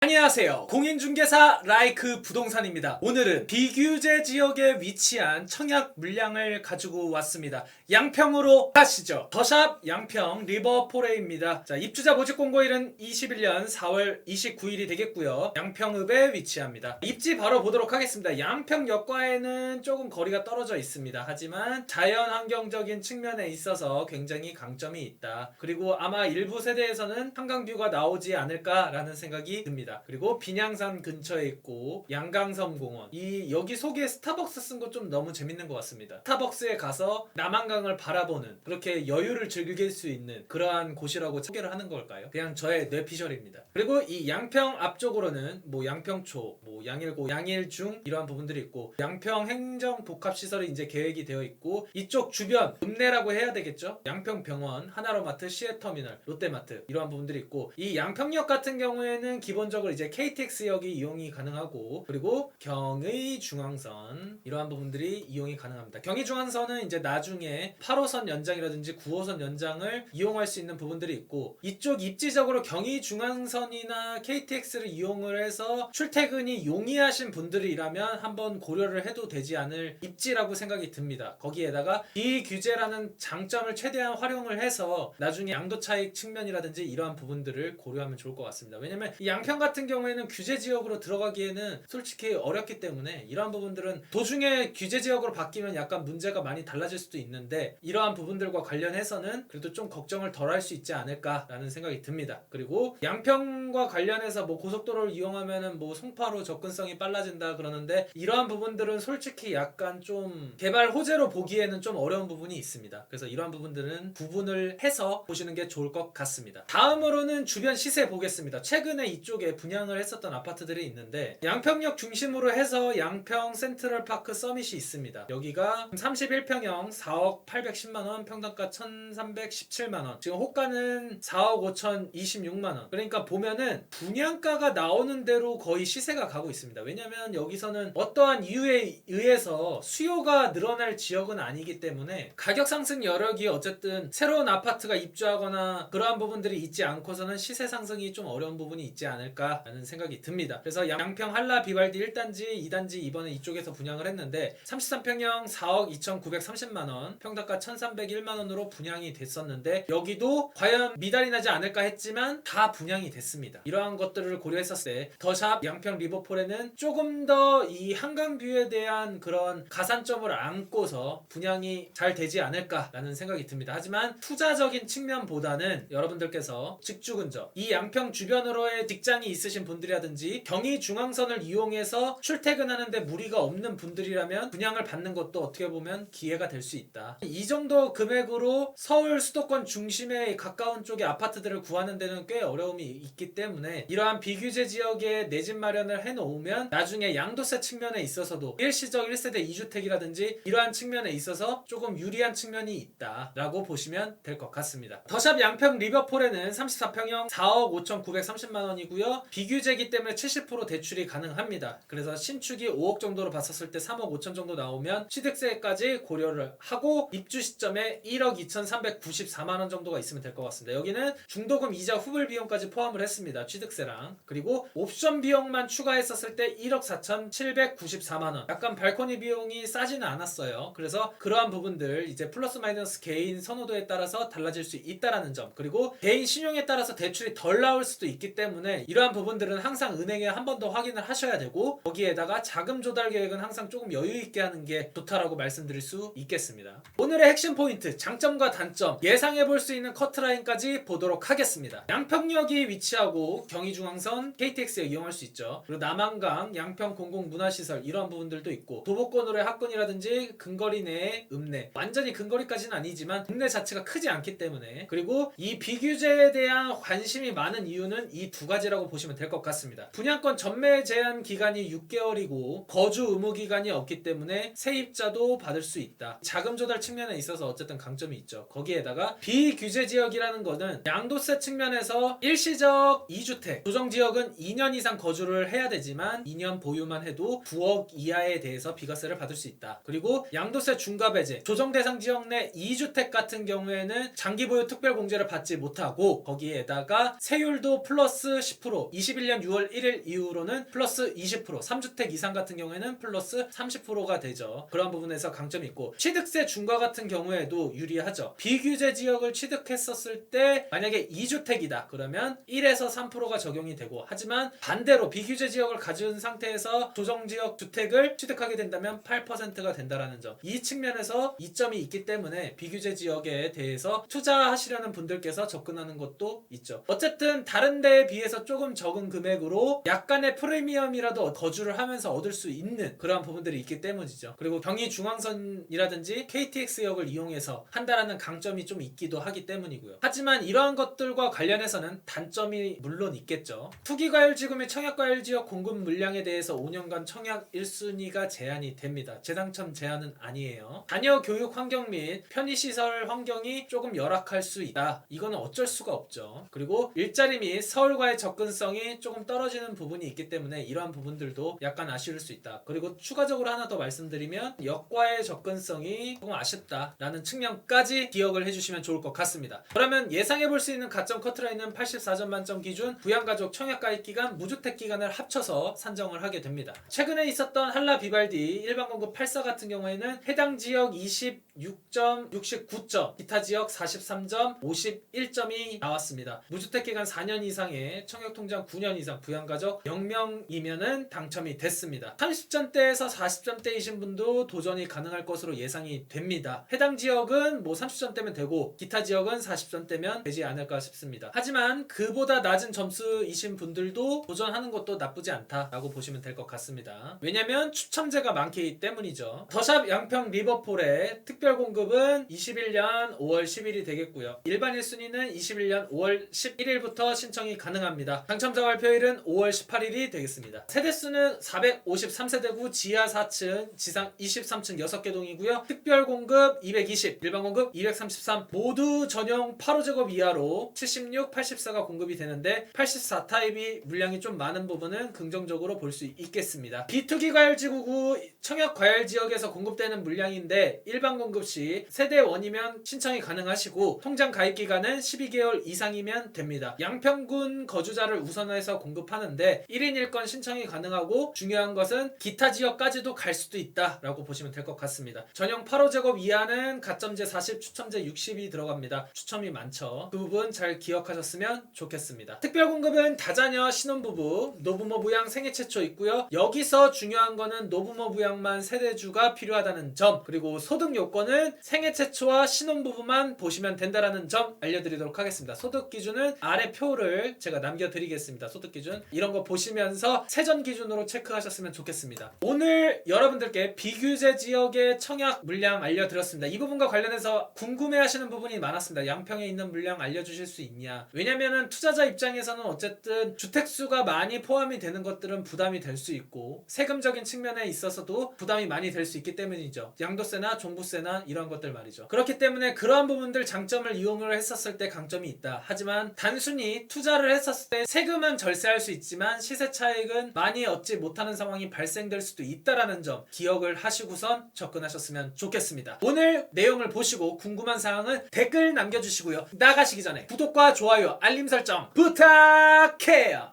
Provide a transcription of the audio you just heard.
안녕하세요. 공인중개사 라이크 부동산입니다. 오늘은 비규제 지역에 위치한 청약 물량을 가지고 왔습니다. 양평으로 가시죠. 더샵 양평 리버포레입니다. 자, 입주자 모집 공고일은 21년 4월 29일이 되겠고요. 양평읍에 위치합니다. 입지 바로 보도록 하겠습니다. 양평역과에는 조금 거리가 떨어져 있습니다. 하지만 자연환경적인 측면에 있어서 굉장히 강점이 있다. 그리고 아마 일부 세대에서는 한강뷰가 나오지 않을까라는 생각이 듭니다. 그리고 빈양산 근처에 있고 양강섬 공원, 여기 속에 스타벅스 쓴 거 좀 너무 재밌는 것 같습니다. 스타벅스에 가서 남한강을 바라보는, 그렇게 여유를 즐길 수 있는 그러한 곳이라고 소개를 하는 걸까요? 그냥 저의 뇌피셜입니다. 그리고 이 양평 앞쪽으로는 뭐 양평초, 뭐 양일고, 양일중 이러한 부분들이 있고, 양평 행정복합시설이 이제 계획이 되어 있고, 이쪽 주변 읍내라고 해야 되겠죠? 양평병원, 하나로마트, 시외터미널, 롯데마트 이러한 부분들이 있고, 이 양평역 같은 경우에는 기본적으로 이제 KTX역이 이용이 가능하고, 그리고 경의중앙선 이러한 부분들이 이용이 가능합니다. 경의중앙선은 이제 나중에 8호선 연장이라든지 9호선 연장을 이용할 수 있는 부분들이 있고, 이쪽 입지적으로 경의중앙선이나 KTX를 이용을 해서 출퇴근이 용이하신 분들이라면 한번 고려를 해도 되지 않을 입지라고 생각이 듭니다. 거기에다가 비규제라는 장점을 최대한 활용을 해서 나중에 양도 차익 측면이라든지 이러한 부분들을 고려하면 좋을 것 같습니다. 왜냐면 이 양평 같은 경우에는 규제 지역으로 들어가기에는 솔직히 어렵기 때문에 이러한 부분들은 도중에 규제 지역으로 바뀌면 약간 문제가 많이 달라질 수도 있는데, 이러한 부분들과 관련해서는 그래도 좀 걱정을 덜 할 수 있지 않을까라는 생각이 듭니다. 그리고 양평과 관련해서 뭐 고속도로를 이용하면은 뭐 송파로 접근성이 빨라진다 그러는데, 이러한 부분들은 솔직히 약간 좀 개발 호재로 보기에는 좀 어려운 부분이 있습니다. 그래서 이러한 부분들은 구분을 해서 보시는 게 좋을 것 같습니다. 다음으로는 주변 시세 보겠습니다. 최근에 이쪽에 분양을 했었던 아파트들이 있는데, 양평역 중심으로 해서 양평 센트럴파크 서밋이 있습니다. 여기가 31평형 4억 810만원, 평당가 1317만원, 지금 호가는 4억 5026만원. 그러니까 보면은 분양가가 나오는 대로 거의 시세가 가고 있습니다. 왜냐면 여기서는 어떠한 이유에 의해서 수요가 늘어날 지역은 아니기 때문에 가격 상승 여력이 어쨌든 새로운 아파트가 입주하거나 그러한 부분들이 있지 않고서는 시세 상승이 좀 어려운 부분이 있지 않을까라는 생각이 듭니다. 그래서 양평 한라 비발디 1단지, 2단지 이번에 이쪽에서 분양을 했는데 33평형 4억 2930만원, 평당가 1301만원으로 분양이 됐었는데, 여기도 과연 미달이 나지 않을까 했지만 다 분양이 됐습니다. 이러한 것들을 고려했었을 때 더샵 양평 리버폴에는 조금 더 이 한강뷰에 대한 그런 가산점을 안고서 분양이 잘 되지 않을까라는 생각이 듭니다. 하지만 투자적인 측면보다는 여러분들께서 직주 근접, 이 양평 주변으로의 직장이 있으신 분들이라든지 경의중앙선을 이용해서 출퇴근하는데 무리가 없는 분들이라면 분양을 받는 것도 어떻게 보면 기회가 될 수 있다. 이 정도 금액으로 서울 수도권 중심에 가까운 쪽의 아파트들을 구하는 데는 꽤 어려움이 있기 때문에, 이러한 비규제 지역에 내 집 마련을 해놓으면 나중에 양도세 측면에 있어서도 일시적 1세대 2주택이라든지 이러한 측면에 있어서 조금 유리한 측면이 있다라고 보시면 될 것 같습니다. 더샵 양평 리버폴에는 34평형 4억 5,930만원이고요. 비규제이기 때문에 70% 대출이 가능합니다. 그래서 신축이 5억 정도로 봤었을 때 3억 5천 정도 나오면 취득세까지 고려를 하고 입주 시점에 1억 2,394만원 정도가 있으면 될 것 같습니다. 여기는 중도금 이자 후불 비용까지 포함을 했습니다. 취득세랑. 그리고 옵션 비용만 추가했었을 때 1억 4,794만원. 약간 발코니 비용이 싸지는 않았어요. 그래서 그러한 부분들 이제 플러스 마이너스 개인 선호도에 따라서 달라질 수 있다라는 점, 그리고 개인 신용에 따라서 대출이 덜 나올 수도 있기 때문에 이러한 부분들은 항상 은행에 한 번 더 확인을 하셔야 되고, 거기에다가 자금 조달 계획은 항상 조금 여유 있게 하는 게 좋다라고 말씀드릴 수 있겠습니다. 오늘의 핵심 포인트, 장점과 단점, 예상해 볼 수 있는 커트라인까지 보도록 하겠습니다. 양평역이 위치하고 경의중앙선, KTX에 이용할 수 있죠. 그리고 남한강, 양평 공공문화시설 이런 부분들도 있고, 도보권으로의 학군이라든지 근거리 내의 읍내, 완전히 근거리까지는 아니지만 읍내 자체가 크지 않기 때문에, 그리고 이 비규제에 대한 관심이 많은 이유는 이 두 가지라고 보시면 될 것 같습니다. 분양권 전매 제한 기간이 6개월이고 거주 의무 기간이 없기 때문에 세입자도 받을 수 있다. 자금 조달 측면에 있어서 어쨌든 강점이 있죠. 거기에다가 비규제 지역이라는 거는 양도세 측면에서 일시적 2주택, 조정지역은 2년 이상 거주를 해야 되지만 2년 보유만 해도 9억 이하에 대해서 비과세를 받을 수 있다. 그리고 양도세 중과 배제, 조정 대상 지역 내 2주택 같은 경우에는 장기 보유 특별 공제를 받지 못하고, 거기에다가 세율도 플러스 10%, 되고 21년 6월 1일 이후로는 플러스 20%, 3주택 이상 같은 경우에는 플러스 30%가 되죠. 그런 부분에서 강점이 있고 취득세 중과 같은 경우에도 유리하죠. 비규제 지역을 취득했었을 때 만약에 2주택이다 그러면 1에서 3%가 적용이 되고, 하지만 반대로 비규제 지역을 가진 상태에서 조정지역 주택을 취득하게 된다면 8%가 된다라는 점, 이 측면에서 이점이 있기 때문에 비규제 지역에 대해서 투자하시려는 분들께서 접근하는 것도 있죠. 어쨌든 다른 데에 비해서 조금 적은 금액으로 약간의 프리미엄이라도 거주를 하면서 얻을 수 있는 그러한 부분들이 있기 때문이죠. 그리고 경의중앙선이라든지 KTX역을 이용해서 한다라는 강점이 좀 있기도 하기 때문이고요. 하지만 이러한 것들과 관련해서는 단점이 물론 있겠죠. 투기과열지구 및 청약과열지역 공급 물량에 대해서 5년간 청약 1순위가 제한이 됩니다. 재당첨 제한은 아니에요. 자녀 교육 환경 및 편의시설 환경이 조금 열악할 수 있다. 이거는 어쩔 수가 없죠. 그리고 일자리 및 서울과의 접근성이 조금 떨어지는 부분이 있기 때문에 이러한 부분들도 약간 아쉬울 수 있다. 그리고 추가적으로 하나 더 말씀드리면 역과의 접근성이 조금 아쉽다라는 측면까지 기억을 해주시면 좋을 것 같습니다. 그러면 예상해볼 수 있는 가점 커트라인은 84점 만점 기준 부양가족 청약가입 기간, 무주택 기간을 합쳐서 산정을 하게 됩니다. 최근에 있었던 한라 비발디 일반 공급 84 같은 경우에는 해당 지역 26점, 69점, 기타 지역 43점, 51점이 나왔습니다. 무주택 기간 4년 이상의 청약통장 9년 이상 부양가족 0명이면은 당첨이 됐습니다. 30점대에서 40점대이신 분도 도전이 가능할 것으로 예상이 됩니다. 해당 지역은 뭐 30점대면 되고 기타 지역은 40점대면 되지 않을까 싶습니다. 하지만 그보다 낮은 점수이신 분들도 도전하는 것도 나쁘지 않다라고 보시면 될 것 같습니다. 왜냐면 추첨제가 많기 때문이죠. 더샵 양평 리버폴의 특별 공급은 21년 5월 10일이 되겠고요. 일반 1순위는 21년 5월 11일부터 신청이 가능합니다. 당첨자 발표일은 5월 18일이 되겠습니다. 세대수는 453세대구 지하 4층, 지상 23층 6개 동이고요. 특별 공급 220, 일반 공급 233, 모두 전용 8호제곱 이하로 76, 84가 공급이 되는데 84 타입이 물량이 좀 많은 부분은 긍정적으로 볼 수 있겠습니다. 비투기 과열지구구 청약 과열지역에서 공급되는 물량인데 일반 공급 시 세대 1이면 신청이 가능하시고 통장 가입 기간은 12개월 이상이면 됩니다. 양평군 거주자를 우선해서 공급하는데 1인 1건 신청이 가능하고, 중요한 것은 기타 지역까지도 갈 수도 있다라고 보시면 될 것 같습니다. 전용 8호제곱 이하는 가점제 40, 추첨제 60이 들어갑니다. 추첨이 많죠. 그 부분 잘 기억하셨으면 좋겠습니다. 특별 공급은 다자녀 신혼부부, 노부모 부양 생애 최초 있고요. 여기서 중요한 거는 노부모 부양만 세대주가 필요하다는 점, 그리고 소득 요건은 생애 최초와 신혼부부만 보시면 된다라는 점 알려드리도록 하겠습니다. 소득 기준은 아래 표를 제가 남겨드리겠습니다. 소득 기준 이런 거 보시면서 세전 기준으로 체크하셨으면 좋겠습니다. 오늘 여러분들께 비규제 지역의 청약 물량 알려드렸습니다. 이 부분과 관련해서 궁금해하시는 부분이 많았습니다. 양평에 있는 물량 알려주실 수 있냐? 왜냐면은 투자자 입장에서는 어쨌든 주택수가 많이 포함이 되는 것들은 부담이 될 수 있고 세금적인 측면에 있어서도 부담이 많이 될 수 있기 때문이죠. 양도세나 종부세나 이런 것들 말이죠. 그렇기 때문에 그러한 부분들 장점을 이용을 했었을 때 강점이 있다. 하지만 단순히 투자를 했었을 때 세금은 절세할 수 있지만 시세 차익은 많이 얻지 못하는 상황이 발생될 수도 있다라는 점 기억을 하시고선 접근하셨으면 좋겠습니다. 오늘 내용을 보시고 궁금한 사항은 댓글 남겨주시고요. 나가시기 전에 구독과 좋아요, 알림 설정 부탁해요.